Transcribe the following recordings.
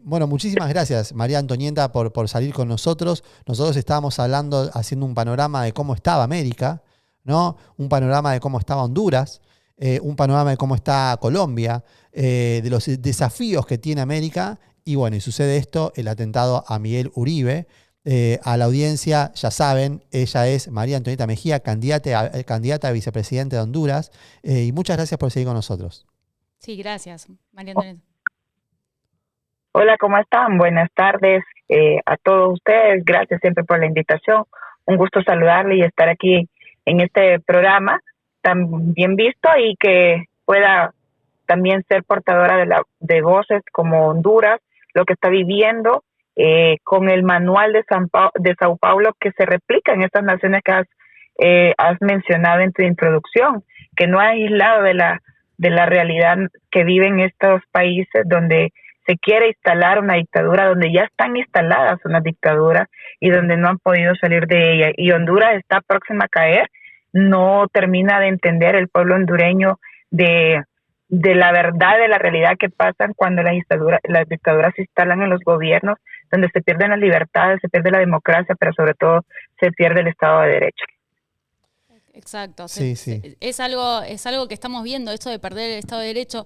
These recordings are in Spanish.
Bueno, muchísimas gracias, María Antonieta, por salir con nosotros. Nosotros estábamos hablando, haciendo un panorama de cómo estaba América, ¿no? Un panorama de cómo estaba Honduras, un panorama de cómo está Colombia, de los desafíos que tiene América. Y bueno, y sucede esto, el atentado a Miguel Uribe. A la audiencia, ya saben, ella es María Antonieta Mejía, candidata a vicepresidente de Honduras. Y muchas gracias por seguir con nosotros. Sí, gracias, María Antonieta. Hola, ¿cómo están? Buenas tardes a todos ustedes. Gracias siempre por la invitación. Un gusto saludarle y estar aquí en este programa tan bien visto y que pueda también ser portadora de voces como Honduras, lo que está viviendo con el manual de Sao Paulo que se replica en estas naciones que has mencionado en tu introducción, que no ha aislado de la realidad que viven estos países donde se quiere instalar una dictadura, donde ya están instaladas unas dictaduras y donde no han podido salir de ella. Y Honduras está próxima a caer, no termina de entender el pueblo hondureño de la verdad, de la realidad que pasan cuando las dictaduras se instalan en los gobiernos, donde se pierden las libertades, se pierde la democracia, pero sobre todo se pierde el Estado de Derecho. Exacto, Sí. Es algo que estamos viendo, esto de perder el Estado de Derecho.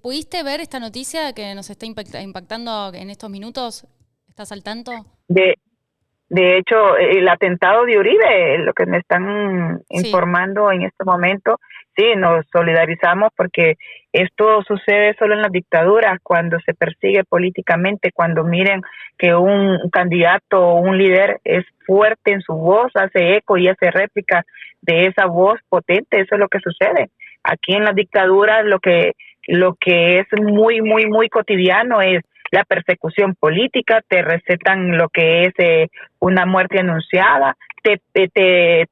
¿Pudiste ver esta noticia que nos está impactando en estos minutos? ¿Estás al tanto? De hecho, el atentado de Uribe, lo que me están informando en este momento, sí, nos solidarizamos porque esto sucede solo en las dictaduras, cuando se persigue políticamente, cuando miren que un candidato o un líder es fuerte en su voz, hace eco y hace réplica de esa voz potente. Eso es lo que sucede. Aquí en las dictaduras lo que es muy, muy, muy cotidiano es la persecución política, te recetan lo que es una muerte anunciada, te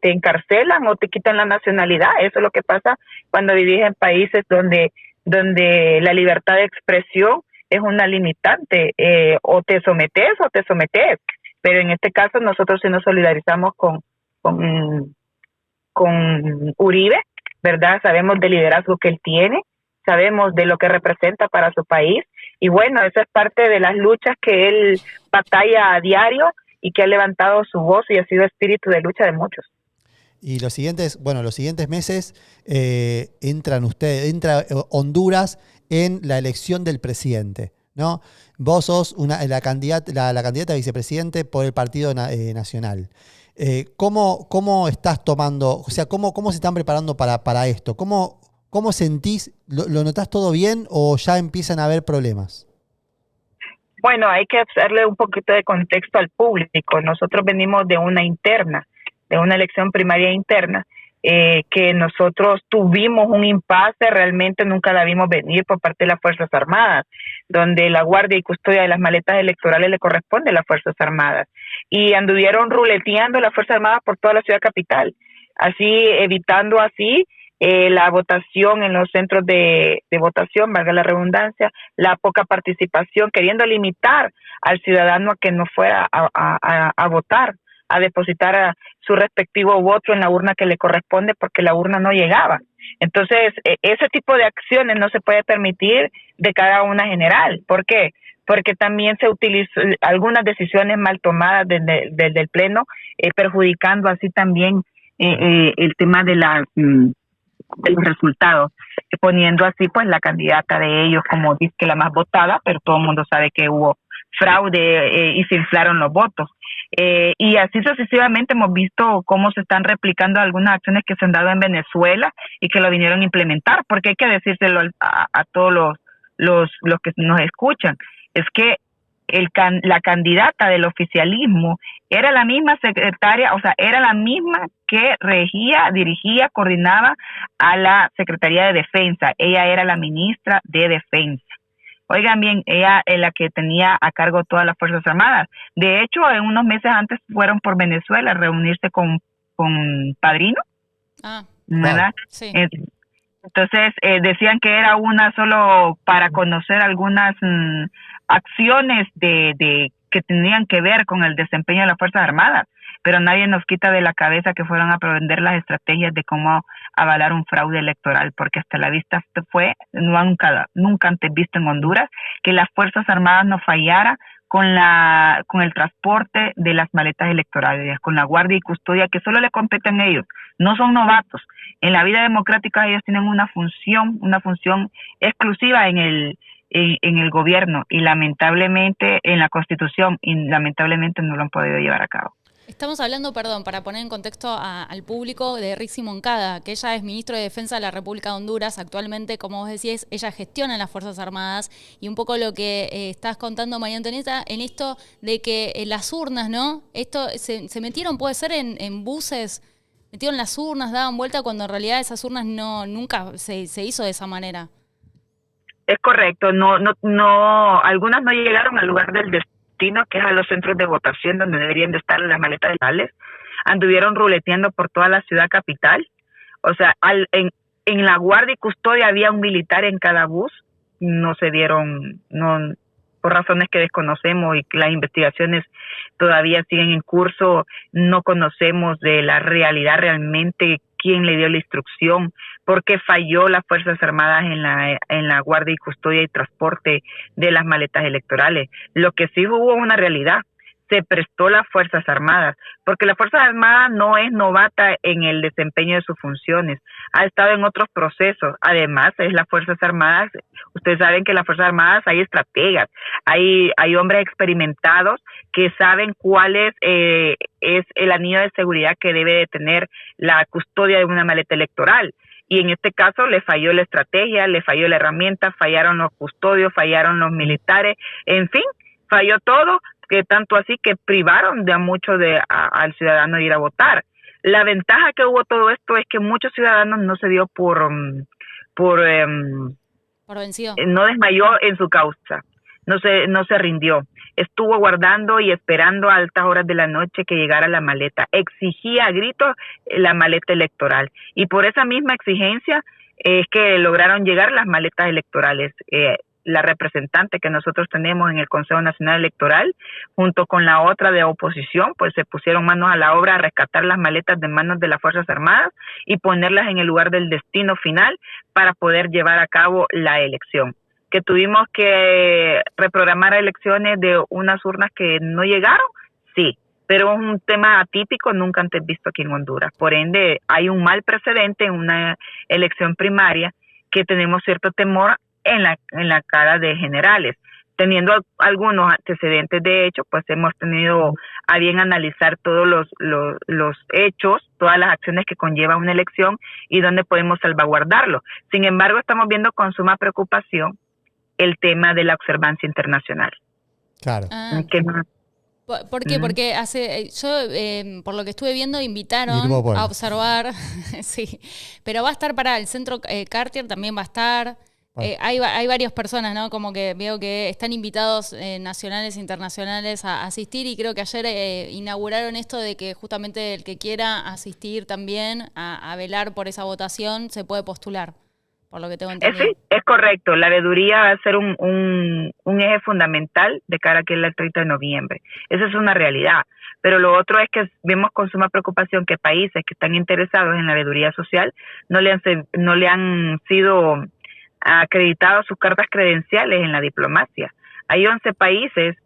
encarcelan o te quitan la nacionalidad. Eso es lo que pasa cuando vivís en países donde la libertad de expresión es una limitante, o te sometes. Pero en este caso nosotros sí nos solidarizamos con Uribe, ¿verdad? Sabemos del liderazgo que él tiene, sabemos de lo que representa para su país. Y bueno, eso es parte de las luchas que él batalla a diario y que ha levantado su voz y ha sido espíritu de lucha de muchos. Y los siguientes meses entra Honduras en la elección del presidente, ¿no? Vos sos la candidata a vicepresidente por el Partido Nacional. ¿Cómo estás tomando, o sea, cómo se están preparando para esto? ¿Cómo sentís? ¿Lo notás todo bien o ya empiezan a haber problemas? Bueno, hay que hacerle un poquito de contexto al público. Nosotros venimos de una elección primaria interna, que nosotros tuvimos un impasse, realmente nunca la vimos venir por parte de las Fuerzas Armadas, donde la guardia y custodia de las maletas electorales le corresponde a las Fuerzas Armadas. Y anduvieron ruleteando las Fuerzas Armadas por toda la ciudad capital, así evitando así la votación en los centros de votación, valga la redundancia, la poca participación, queriendo limitar al ciudadano a que no fuera a votar, a depositar su respectivo voto en la urna que le corresponde, porque la urna no llegaba. Entonces, ese tipo de acciones no se puede permitir de cara a una general. ¿Por qué? Porque también se utilizó algunas decisiones mal tomadas desde el Pleno, perjudicando así también el tema de los resultados, poniendo así pues la candidata de ellos como dice que la más votada, pero todo el mundo sabe que hubo fraude y se inflaron los votos. Y así sucesivamente hemos visto cómo se están replicando algunas acciones que se han dado en Venezuela y que lo vinieron a implementar, porque hay que decírselo a todos los que nos escuchan, es que la candidata del oficialismo era la misma secretaria, o sea, era la misma que regía, dirigía, coordinaba a la Secretaría de Defensa. Ella era la ministra de Defensa. Oigan bien, ella es la que tenía a cargo todas las Fuerzas Armadas. De hecho, en unos meses antes fueron por Venezuela a reunirse con Padrino, ¿verdad? Wow. Sí. Entonces, decían que era una solo para conocer algunas acciones que tenían que ver con el desempeño de las Fuerzas Armadas, pero nadie nos quita de la cabeza que fueron a aprender las estrategias de cómo avalar un fraude electoral, porque hasta la vista fue nunca antes visto en Honduras que las Fuerzas Armadas no fallaran con el transporte de las maletas electorales, con la guardia y custodia que solo le competen a ellos. No son novatos. En la vida democrática ellos tienen una función exclusiva en el gobierno y lamentablemente en la Constitución, y lamentablemente no lo han podido llevar a cabo. Estamos hablando, perdón, para poner en contexto al público, de Rixi Moncada, que ella es ministro de Defensa de la República de Honduras. Actualmente, como vos decís, ella gestiona las Fuerzas Armadas, y un poco lo que estás contando, María Antonieta, en esto de que las urnas, ¿no? Esto se metieron, puede ser, en buses, metieron las urnas, daban vuelta, cuando en realidad esas urnas nunca se hizo de esa manera. Es correcto, no, algunas no llegaron al lugar del destino, que es a los centros de votación donde deberían de estar las maletas electorales. Anduvieron ruleteando por toda la ciudad capital. O sea, en la guardia y custodia había un militar en cada bus. No se dieron, por razones que desconocemos y que las investigaciones todavía siguen en curso, no conocemos de la realidad realmente quién le dio la instrucción, por qué falló las Fuerzas Armadas en la guardia y custodia y transporte de las maletas electorales. Lo que sí hubo una realidad, se prestó las Fuerzas Armadas, porque la Fuerza Armada no es novata en el desempeño de sus funciones, ha estado en otros procesos. Además, es las Fuerzas Armadas, ustedes saben que en las Fuerzas Armadas hay estrategas, hay hombres experimentados que saben cuál es el anillo de seguridad que debe de tener la custodia de una maleta electoral. Y en este caso le falló la estrategia, le falló la herramienta, fallaron los custodios, fallaron los militares, en fin, falló todo, que tanto así que privaron de a mucho al ciudadano de ir a votar. La ventaja que hubo todo esto es que muchos ciudadanos no se dio por vencido. No desmayó en su causa, no se rindió, estuvo guardando y esperando a altas horas de la noche que llegara la maleta, exigía a gritos la maleta electoral, y por esa misma exigencia es que lograron llegar las maletas electorales. La representante que nosotros tenemos en el Consejo Nacional Electoral, junto con la otra de oposición, pues se pusieron manos a la obra a rescatar las maletas de manos de las Fuerzas Armadas y ponerlas en el lugar del destino final para poder llevar a cabo la elección. Que tuvimos que reprogramar elecciones de unas urnas que no llegaron, sí, pero es un tema atípico, nunca antes visto aquí en Honduras. Por ende, hay un mal precedente en una elección primaria que tenemos cierto temor en la cara de generales. Teniendo algunos antecedentes de hecho, pues hemos tenido a bien analizar todos los hechos, todas las acciones que conlleva una elección y dónde podemos salvaguardarlo. Sin embargo, estamos viendo con suma preocupación el tema de la observancia internacional. Claro. ¿Por qué? Porque por lo que estuve viendo, invitaron a observar, sí, pero va a estar para el centro Cartier, también va a estar. Hay varias personas, ¿no? Como que veo que están invitados nacionales e internacionales a asistir, y creo que ayer inauguraron esto de que justamente el que quiera asistir también a velar por esa votación se puede postular, por lo que tengo entendido. Sí, es correcto. La veeduría va a ser un eje fundamental de cara a que el 30 de noviembre. Esa es una realidad. Pero lo otro es que vemos con suma preocupación que países que están interesados en la veeduría social no le han sido acreditados sus cartas credenciales en la diplomacia. Hay 11 países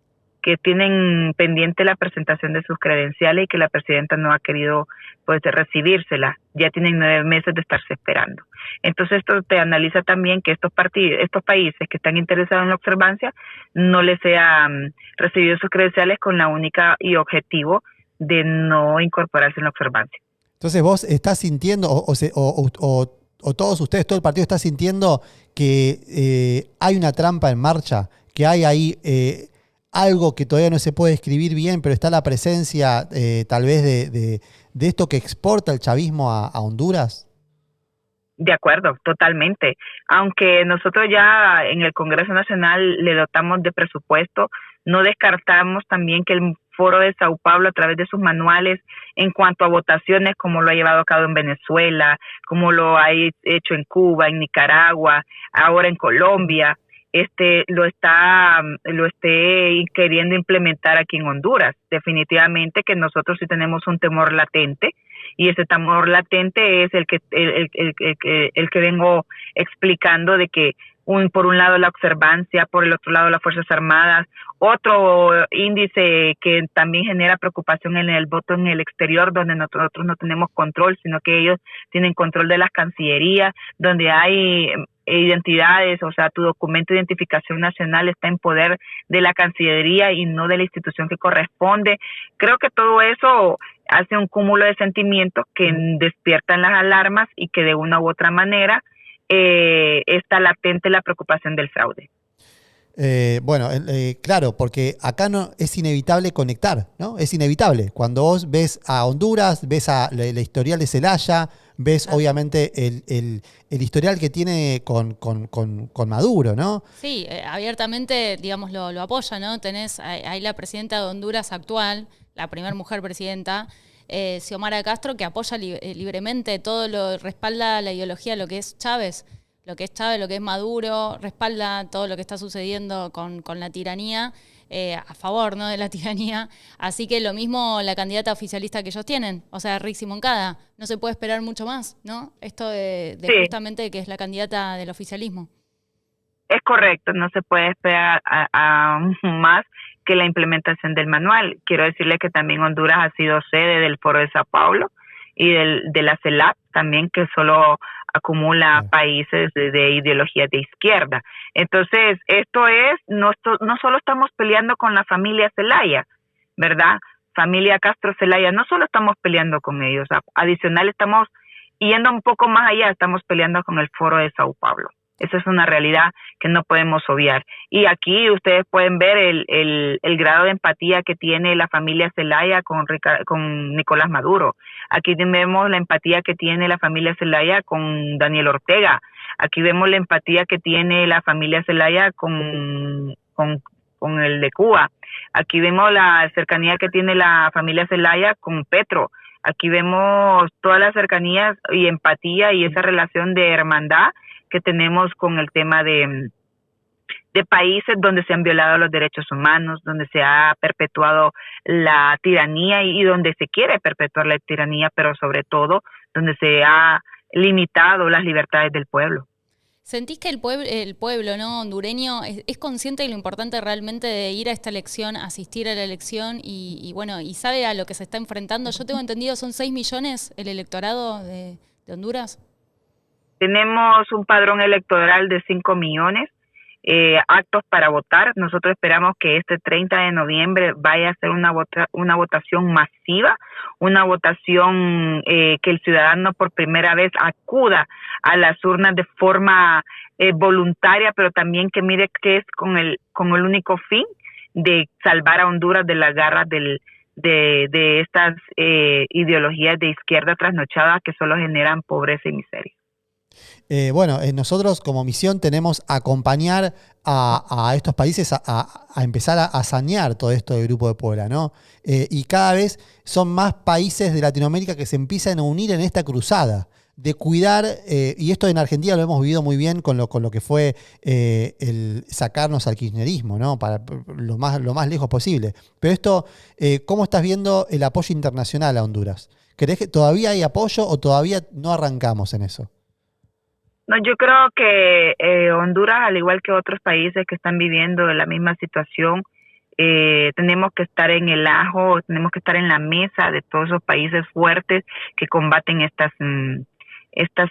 que tienen pendiente la presentación de sus credenciales y que la presidenta no ha querido pues recibírselas. Ya tienen 9 meses de estarse esperando. Entonces esto te analiza también que estos países que están interesados en la observancia no les sean recibido sus credenciales con la única y objetivo de no incorporarse en la observancia. Entonces vos estás sintiendo o todos ustedes, todo el partido está sintiendo que hay una trampa en marcha, que hay ahí algo que todavía no se puede describir bien, pero está la presencia tal vez de esto que exporta el chavismo a Honduras. De acuerdo, totalmente. Aunque nosotros ya en el Congreso Nacional le dotamos de presupuesto, no descartamos también que el Foro de Sao Paulo, a través de sus manuales en cuanto a votaciones, como lo ha llevado a cabo en Venezuela, como lo ha hecho en Cuba, en Nicaragua, ahora en Colombia, lo esté queriendo implementar aquí en Honduras. Definitivamente que nosotros sí tenemos un temor latente, y ese temor latente es el que vengo explicando, de que por un lado la observancia, por el otro lado las Fuerzas Armadas. Otro índice que también genera preocupación en el voto en el exterior, donde nosotros no tenemos control, sino que ellos tienen control de las cancillerías, donde hay identidades, o sea, tu documento de identificación nacional está en poder de la Cancillería y no de la institución que corresponde. Creo que todo eso hace un cúmulo de sentimientos que despiertan las alarmas y que de una u otra manera está latente la preocupación del fraude. Claro, porque acá no es inevitable conectar, ¿no? Es inevitable. Cuando vos ves a Honduras, ves a la historial de Zelaya, ves obviamente el historial que tiene con Maduro, ¿no? Sí, abiertamente, digamos, lo apoya, ¿no? Tenés ahí la presidenta de Honduras actual, la primera mujer presidenta, Xiomara Castro, que apoya libremente respalda la ideología de lo que es Chávez, lo que es Maduro, respalda todo lo que está sucediendo con la tiranía, a favor, ¿no?, de la tiranía. Así que lo mismo la candidata oficialista que ellos tienen, o sea, Rixi Moncada. No se puede esperar mucho más, ¿no? Esto de sí, justamente que es la candidata del oficialismo. Es correcto, no se puede esperar a más que la implementación del manual. Quiero decirle que también Honduras ha sido sede del Foro de Sao Paulo y de la CELAC también, que solo acumula países de ideología de izquierda. Entonces, no solo estamos peleando con la familia Zelaya, ¿verdad? Familia Castro Zelaya, no solo estamos peleando con ellos, adicional estamos yendo un poco más allá, estamos peleando con el Foro de Sao Paulo. Esa es una realidad que no podemos obviar. Y aquí ustedes pueden ver el grado de empatía que tiene la familia Zelaya con Nicolás Maduro. Aquí vemos la empatía que tiene la familia Zelaya con Daniel Ortega. Aquí vemos la empatía que tiene la familia Zelaya con el de Cuba. Aquí vemos la cercanía que tiene la familia Zelaya con Petro. Aquí vemos todas las cercanías y empatía y esa relación de hermandad que tenemos con el tema de países donde se han violado los derechos humanos, donde se ha perpetuado la tiranía y donde se quiere perpetuar la tiranía, pero sobre todo donde se ha limitado las libertades del pueblo. ¿Sentís que el pueblo, ¿no?, hondureño es consciente de lo importante realmente de ir a esta elección, asistir a la elección y sabe a lo que se está enfrentando? Yo tengo entendido, son 6 millones el electorado de Honduras. Tenemos un padrón electoral de 5 millones actos para votar. Nosotros esperamos que este 30 de noviembre vaya a ser una votación masiva, una votación que el ciudadano por primera vez acuda a las urnas de forma voluntaria, pero también que mire que es con el único fin de salvar a Honduras de las garras de estas ideologías de izquierda trasnochadas que solo generan pobreza y miseria. Nosotros como misión tenemos acompañar a estos países a empezar a sanear todo esto del Grupo de Puebla, ¿no? Y cada vez son más países de Latinoamérica que se empiezan a unir en esta cruzada de cuidar, y esto en Argentina lo hemos vivido muy bien con lo que fue el sacarnos al kirchnerismo, ¿no? Para lo más lejos posible. Pero esto, ¿cómo estás viendo el apoyo internacional a Honduras? ¿Crees que todavía hay apoyo o todavía no arrancamos en eso? No, yo creo que Honduras, al igual que otros países que están viviendo la misma situación, tenemos que estar en el ajo, tenemos que estar en la mesa de todos esos países fuertes que combaten estas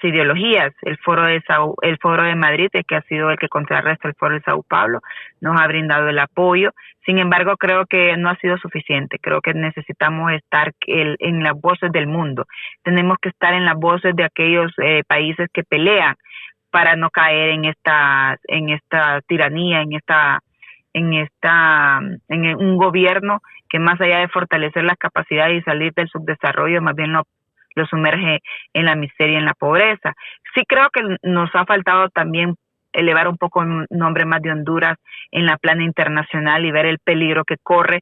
ideologías. El Foro de Madrid, que ha sido el que contrarresta el Foro de Sao Paulo, nos ha brindado el apoyo. Sin embargo, creo que no ha sido suficiente. Creo que necesitamos estar en las voces del mundo. Tenemos que estar en las voces de aquellos países que pelean para no caer en esta tiranía, en un gobierno que, más allá de fortalecer las capacidades y salir del subdesarrollo, más bien lo sumerge en la miseria y en la pobreza. Sí creo que nos ha faltado también elevar un poco el nombre más de Honduras en la plana internacional y ver el peligro que corre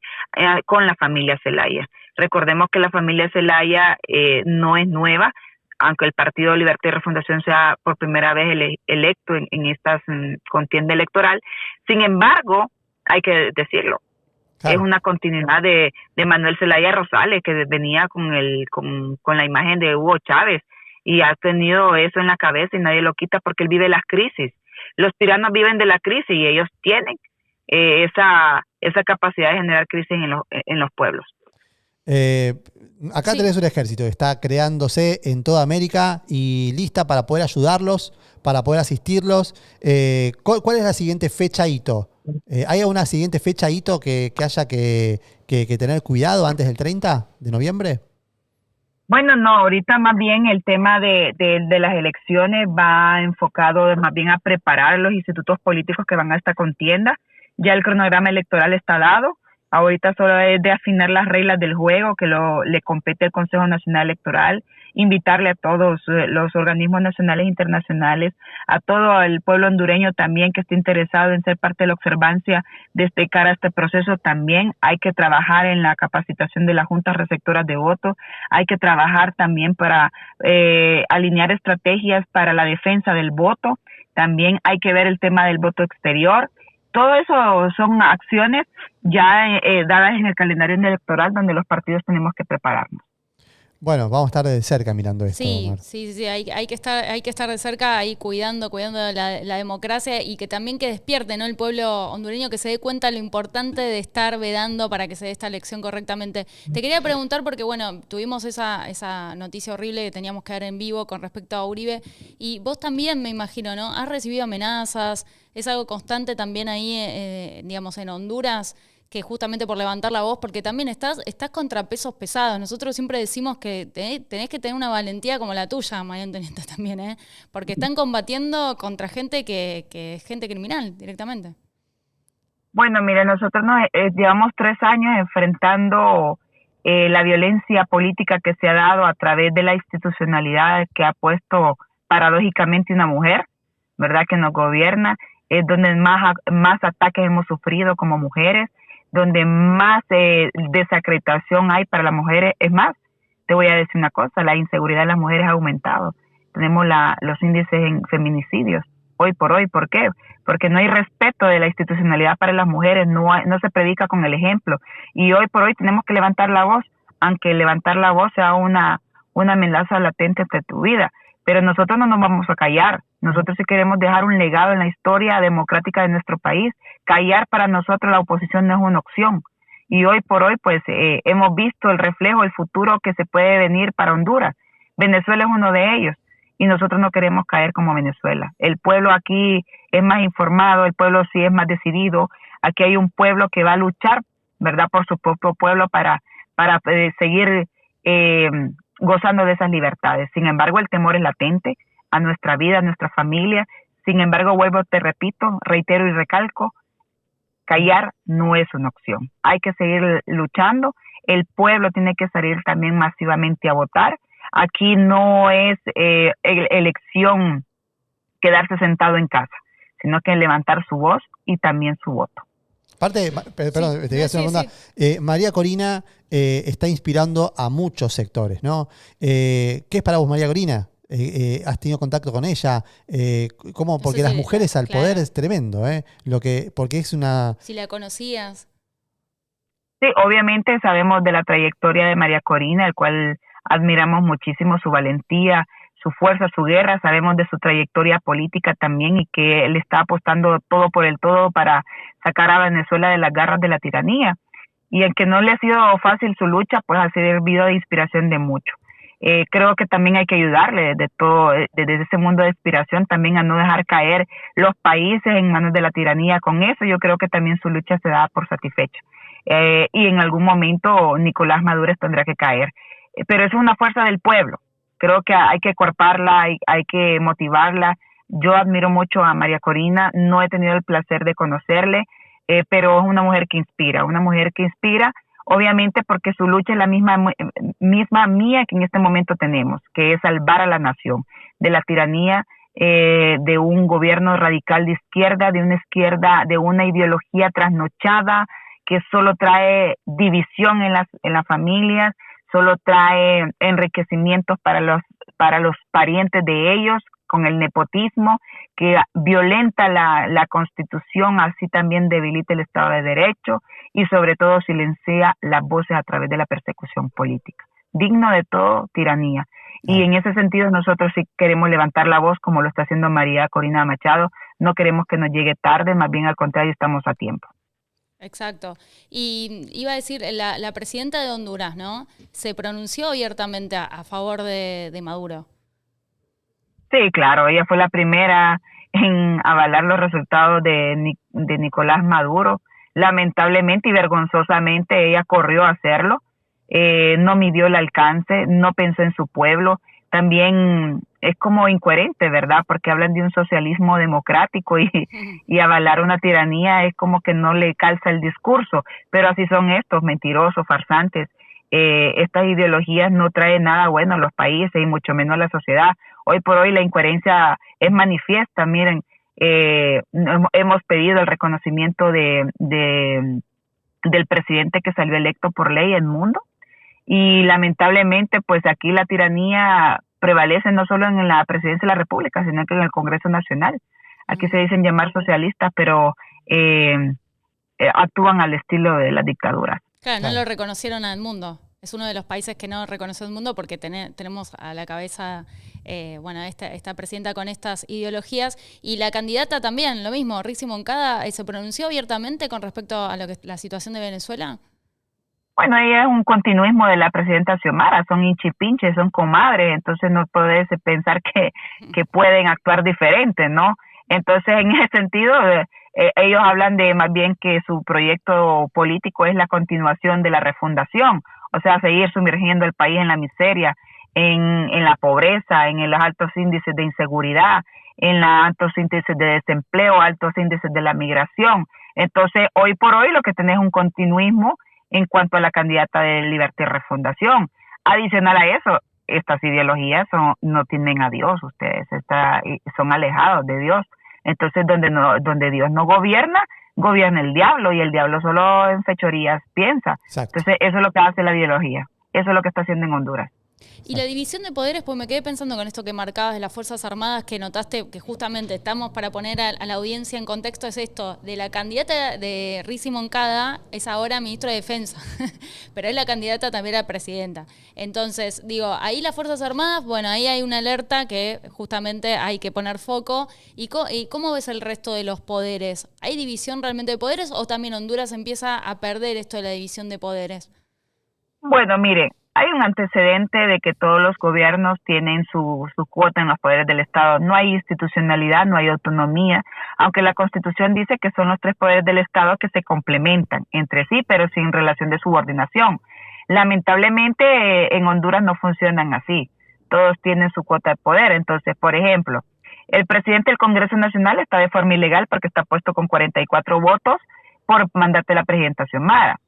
con la familia Zelaya. Recordemos que la familia Zelaya no es nueva. aunque el Partido Libertad y Refundación sea por primera vez electo en esta contienda electoral. Sin embargo, hay que decirlo, claro, es una continuidad de Manuel Zelaya Rosales, que venía con la imagen de Hugo Chávez, y ha tenido eso en la cabeza y nadie lo quita porque él vive las crisis. Los tiranos viven de la crisis y ellos tienen esa capacidad de generar crisis en los pueblos. Acá tenés un ejército que está creándose en toda América y lista para poder ayudarlos, para poder asistirlos. ¿Cuál es la siguiente fecha hito? ¿Hay alguna siguiente fecha hito que haya que tener cuidado antes del 30 de noviembre? Bueno, no, ahorita más bien el tema de las elecciones va enfocado más bien a preparar los institutos políticos que van a esta contienda. Ya el cronograma electoral está dado. Ahorita solo es de afinar las reglas del juego que le compete al Consejo Nacional Electoral, invitarle a todos los organismos nacionales e internacionales, a todo el pueblo hondureño también que esté interesado en ser parte de la observancia de este cara a este proceso. También hay que trabajar en la capacitación de las juntas receptoras de voto, hay que trabajar también para alinear estrategias para la defensa del voto, también hay que ver el tema del voto exterior. Todo eso son acciones ya dadas en el calendario electoral donde los partidos tenemos que prepararnos. Bueno, vamos a estar de cerca mirando esto. Sí, hay que estar de cerca ahí cuidando la democracia y que también que despierte, ¿no?, el pueblo hondureño, que se dé cuenta lo importante de estar vedando para que se dé esta elección correctamente. Te quería preguntar porque, bueno, tuvimos esa noticia horrible que teníamos que dar en vivo con respecto a Uribe, y vos también, me imagino, ¿no?, has recibido amenazas, es algo constante también ahí, digamos, en Honduras, que justamente por levantar la voz, porque también estás contra pesos pesados. Nosotros siempre decimos que tenés que tener una valentía como la tuya, María Antonieta, también, porque están combatiendo contra gente que es gente criminal directamente. Bueno, mire, nosotros llevamos 3 años enfrentando la violencia política que se ha dado a través de la institucionalidad que ha puesto paradójicamente una mujer, ¿verdad?, que nos gobierna. Es donde más ataques hemos sufrido como mujeres, donde más desacreditación hay para las mujeres. Es más, te voy a decir una cosa, la inseguridad de las mujeres ha aumentado. Tenemos los índices en feminicidios hoy por hoy. ¿Por qué? Porque no hay respeto de la institucionalidad para las mujeres, no se predica con el ejemplo. Y hoy por hoy tenemos que levantar la voz, aunque levantar la voz sea una amenaza latente entre tu vida. Pero nosotros no nos vamos a callar. Nosotros sí queremos dejar un legado en la historia democrática de nuestro país. Callar para nosotros, la oposición, no es una opción. Y hoy por hoy, pues, hemos visto el reflejo, el futuro que se puede venir para Honduras. Venezuela es uno de ellos. Y nosotros no queremos caer como Venezuela. El pueblo aquí es más informado, el pueblo sí es más decidido. Aquí hay un pueblo que va a luchar, ¿verdad?, por su propio pueblo para seguir gozando de esas libertades. Sin embargo, el temor es latente a nuestra vida, a nuestra familia. Sin embargo, te repito, reitero y recalco, callar no es una opción. Hay que seguir luchando. El pueblo tiene que salir también masivamente a votar. Aquí no es elección quedarse sentado en casa, sino que levantar su voz y también su voto. Aparte, perdón, te voy a hacer una pregunta. María Corina está inspirando a muchos sectores, ¿no? ¿Qué es para vos María Corina? ¿Has tenido contacto con ella? ¿Cómo? Porque las mujeres al poder es tremendo, porque es una... Si la conocías. Sí, obviamente sabemos de la trayectoria de María Corina, el cual admiramos muchísimo su valentía, su fuerza, su guerra. Sabemos de su trayectoria política también y que él está apostando todo por el todo para sacar a Venezuela de las garras de la tiranía. Y aunque no le ha sido fácil su lucha, pues ha servido de inspiración de mucho. Creo que también hay que ayudarle desde ese mundo de inspiración también a no dejar caer los países en manos de la tiranía. Con eso yo creo que también su lucha se da por satisfecha. Y en algún momento Nicolás Maduro tendrá que caer. Pero es una fuerza del pueblo. Creo que hay que cuerparla, hay que motivarla. Yo admiro mucho a María Corina, no he tenido el placer de conocerle, pero es una mujer que inspira, obviamente porque su lucha es la misma mía que en este momento tenemos, que es salvar a la nación de la tiranía, de un gobierno radical de izquierda, de una ideología trasnochada que solo trae división en las familias, solo trae enriquecimientos para para los parientes de ellos, con el nepotismo, que violenta la Constitución, así también debilita el Estado de Derecho y sobre todo silencia las voces a través de la persecución política. Digno de todo, tiranía. Y en ese sentido nosotros sí queremos levantar la voz como lo está haciendo María Corina Machado. No queremos que nos llegue tarde, más bien al contrario, estamos a tiempo. Exacto. Y iba a decir, la presidenta de Honduras, ¿no? Se pronunció abiertamente a favor de Maduro. Sí, claro, ella fue la primera en avalar los resultados de Nicolás Maduro. Lamentablemente y vergonzosamente ella corrió a hacerlo. No midió el alcance, no pensó en su pueblo. También es como incoherente, ¿verdad? Porque hablan de un socialismo democrático y avalar una tiranía es como que no le calza el discurso. Pero así son estos mentirosos, farsantes. Estas ideologías no traen nada bueno a los países y mucho menos a la sociedad. Hoy por hoy la incoherencia es manifiesta. Miren, hemos pedido el reconocimiento del presidente que salió electo por ley en el mundo. Y lamentablemente, pues aquí la tiranía prevalece no solo en la presidencia de la República, sino que en el Congreso Nacional. Aquí se dicen llamar socialistas, pero actúan al estilo de las dictaduras. Claro, no lo reconocieron al mundo. Es uno de los países que no reconoció al mundo porque tenemos a la cabeza esta presidenta con estas ideologías. Y la candidata también, lo mismo, Rixi Moncada, ¿se pronunció abiertamente con respecto a la situación de Venezuela? Bueno, ella es un continuismo de la presidenta Xiomara, son hinchipinches, son comadres, entonces no puedes pensar que pueden actuar diferente, ¿no? Entonces, en ese sentido, ellos hablan de más bien que su proyecto político es la continuación de la refundación, o sea, seguir sumergiendo el país en la miseria, en la pobreza, en los altos índices de inseguridad, en los altos índices de desempleo, altos índices de la migración. Entonces, hoy por hoy lo que tenés es un continuismo en cuanto a la candidata de Libertad y Refundación. Adicional a eso, estas ideologías no tienen a Dios, ustedes son alejados de Dios. Entonces, donde Dios no gobierna, gobierna el diablo, y el diablo solo en fechorías piensa. Exacto. Entonces, eso es lo que hace la ideología. Eso es lo que está haciendo en Honduras. Y la división de poderes, pues me quedé pensando con esto que marcabas de las Fuerzas Armadas, que notaste que justamente estamos para poner a la audiencia en contexto, es esto, de la candidata de Rixi Moncada, es ahora ministro de Defensa, pero es la candidata también a presidenta. Entonces, digo, ahí las Fuerzas Armadas, bueno, ahí hay una alerta que justamente hay que poner foco. ¿Y cómo ves el resto de los poderes? ¿Hay división realmente de poderes o también Honduras empieza a perder esto de la división de poderes? Bueno, mire, hay un antecedente de que todos los gobiernos tienen su cuota en los poderes del Estado. No hay institucionalidad, no hay autonomía, aunque la Constitución dice que son los tres poderes del Estado que se complementan entre sí, pero sin relación de subordinación. Lamentablemente, en Honduras no funcionan así. Todos tienen su cuota de poder. Entonces, por ejemplo, el presidente del Congreso Nacional está de forma ilegal porque está puesto con 44 votos por mandato de la presidenta Xiomara.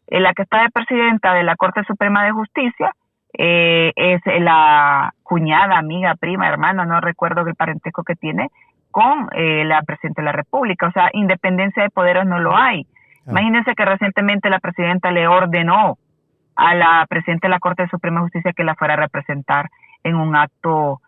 La que está de presidenta de la Corte Suprema de Justicia es la cuñada, amiga, prima, hermana, no recuerdo el parentesco que tiene, con la presidenta de la República. O sea, independencia de poderes no lo hay. Imagínense que recientemente la presidenta le ordenó a la presidenta de la Corte Suprema de Justicia que la fuera a representar en un acto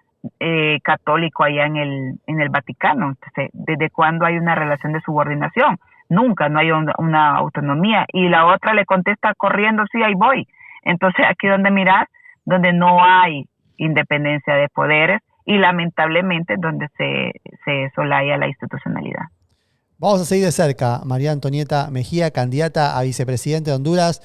católico allá en el Vaticano. Entonces, ¿desde cuándo hay una relación de subordinación? Nunca, no hay una autonomía. Y la otra le contesta corriendo, sí, ahí voy. Entonces, aquí donde mirar, donde no hay independencia de poderes y lamentablemente donde se solaya la institucionalidad. Vamos a seguir de cerca, María Antonieta Mejía, candidata a vicepresidente de Honduras,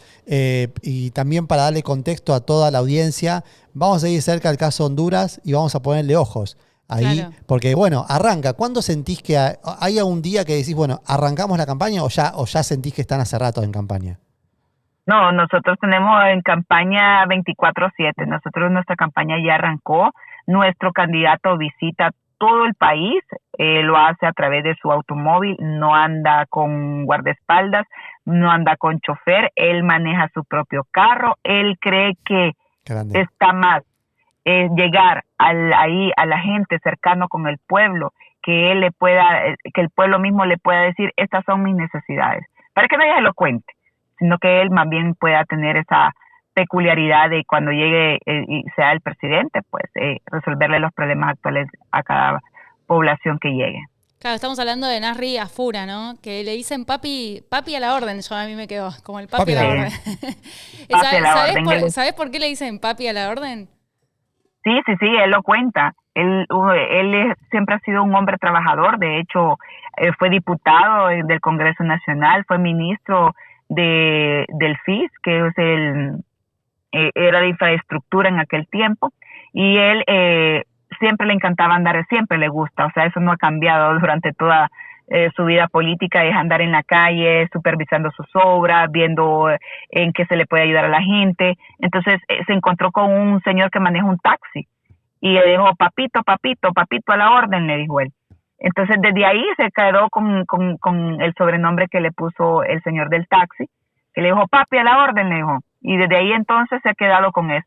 y también para darle contexto a toda la audiencia, vamos a seguir cerca el caso Honduras y vamos a ponerle ojos ahí, claro. Porque bueno, arranca. ¿Cuándo sentís que hay algún día que decís, bueno, arrancamos la campaña o ya sentís que están hace rato en campaña? No, nosotros tenemos en campaña 24/7. Nuestra campaña ya arrancó. Nuestro candidato visita todo el país, lo hace a través de su automóvil, no anda con guardaespaldas, no anda con chofer, él maneja su propio carro, él cree que está más llegar ahí a la gente cercano con el pueblo, que el pueblo mismo le pueda decir, estas son mis necesidades, para que nadie se lo cuente, sino que él más bien pueda tener esa peculiaridad de cuando llegue y sea el presidente, pues resolverle los problemas actuales a cada población que llegue. Claro, estamos hablando de Nasri Afura, ¿no? Que le dicen papi a la orden. Yo a mí me quedo como el papi a la orden. ¿Sabés por qué le dicen papi a la orden? Sí, él lo cuenta. Él siempre ha sido un hombre trabajador. De hecho, fue diputado del Congreso Nacional, fue ministro del FIS, que es era de infraestructura en aquel tiempo. Y él siempre le encantaba andar, siempre le gusta, o sea, eso no ha cambiado durante toda su vida política, es andar en la calle, supervisando sus obras, viendo en qué se le puede ayudar a la gente. Entonces se encontró con un señor que maneja un taxi y le dijo, papito a la orden, le dijo él. Entonces desde ahí se quedó con el sobrenombre que le puso el señor del taxi, que le dijo, papi a la orden, le dijo. Y desde ahí entonces se ha quedado con eso.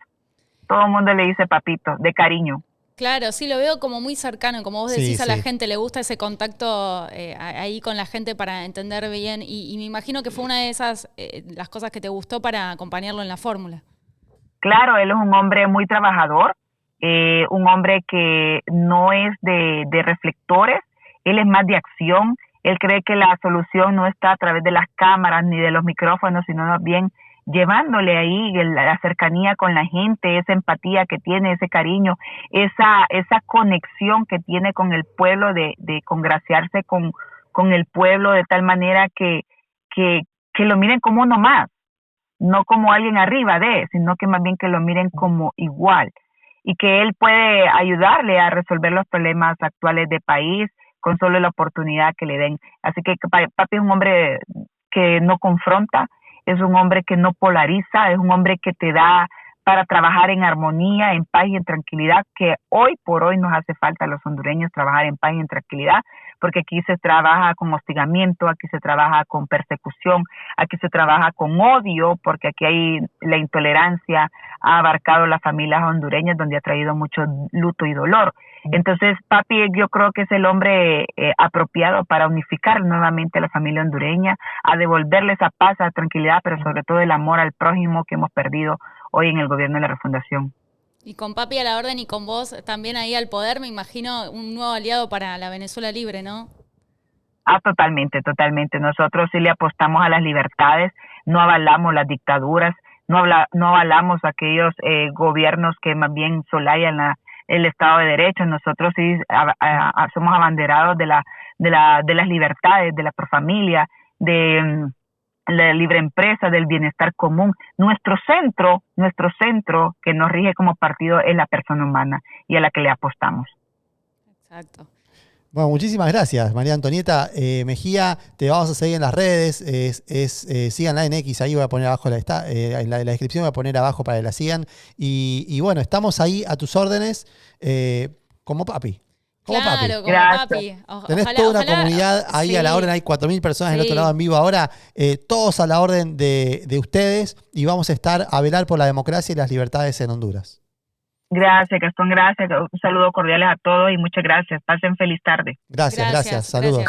Todo el mundo le dice papito, de cariño. Claro, sí, lo veo como muy cercano, como vos decís, a la gente le gusta ese contacto ahí con la gente para entender bien y me imagino que fue una de esas las cosas que te gustó para acompañarlo en la fórmula. Claro, él es un hombre muy trabajador, un hombre que no es de reflectores, él es más de acción, él cree que la solución no está a través de las cámaras ni de los micrófonos, sino más bien llevándole ahí la cercanía con la gente, esa empatía que tiene, ese cariño, esa conexión que tiene con el pueblo, de congraciarse con el pueblo de tal manera que lo miren como uno más, no como alguien arriba sino que más bien que lo miren como igual y que él puede ayudarle a resolver los problemas actuales del país con solo la oportunidad que le den. Así que papi es un hombre que no confronta, es un hombre que no polariza, es un hombre que te da para trabajar en armonía, en paz y en tranquilidad, que hoy por hoy nos hace falta a los hondureños trabajar en paz y en tranquilidad, porque aquí se trabaja con hostigamiento, aquí se trabaja con persecución, aquí se trabaja con odio, porque aquí hay la intolerancia, ha abarcado las familias hondureñas donde ha traído mucho luto y dolor. Entonces, papi, yo creo que es el hombre apropiado para unificar nuevamente a la familia hondureña, a devolverle esa paz, esa tranquilidad, pero sobre todo el amor al prójimo que hemos perdido hoy en el gobierno de la refundación. Y con papi a la orden y con vos también ahí al poder, me imagino un nuevo aliado para la Venezuela libre, ¿no? Totalmente. Nosotros sí le apostamos a las libertades, no avalamos las dictaduras, no avalamos aquellos gobiernos que más bien solayan el Estado de Derecho. Nosotros sí somos abanderados de las libertades, de la profamilia, de la libre empresa, del bienestar común. Nuestro centro que nos rige como partido es la persona humana y a la que le apostamos. Exacto. Bueno, muchísimas gracias, María Antonieta Mejía. Te vamos a seguir en las redes. Síganla en X, ahí voy a poner abajo en la descripción, voy a poner abajo para que la sigan. Y bueno, estamos ahí a tus órdenes como papi. Como papi. Como papi. Tenés toda una comunidad ahí a la orden, hay 4.000 personas del otro lado en vivo ahora, todos a la orden de ustedes y vamos a estar a velar por la democracia y las libertades en Honduras. Gracias, Gastón, gracias. Un saludo cordial a todos y muchas gracias. Pasen feliz tarde. Gracias. Saludos.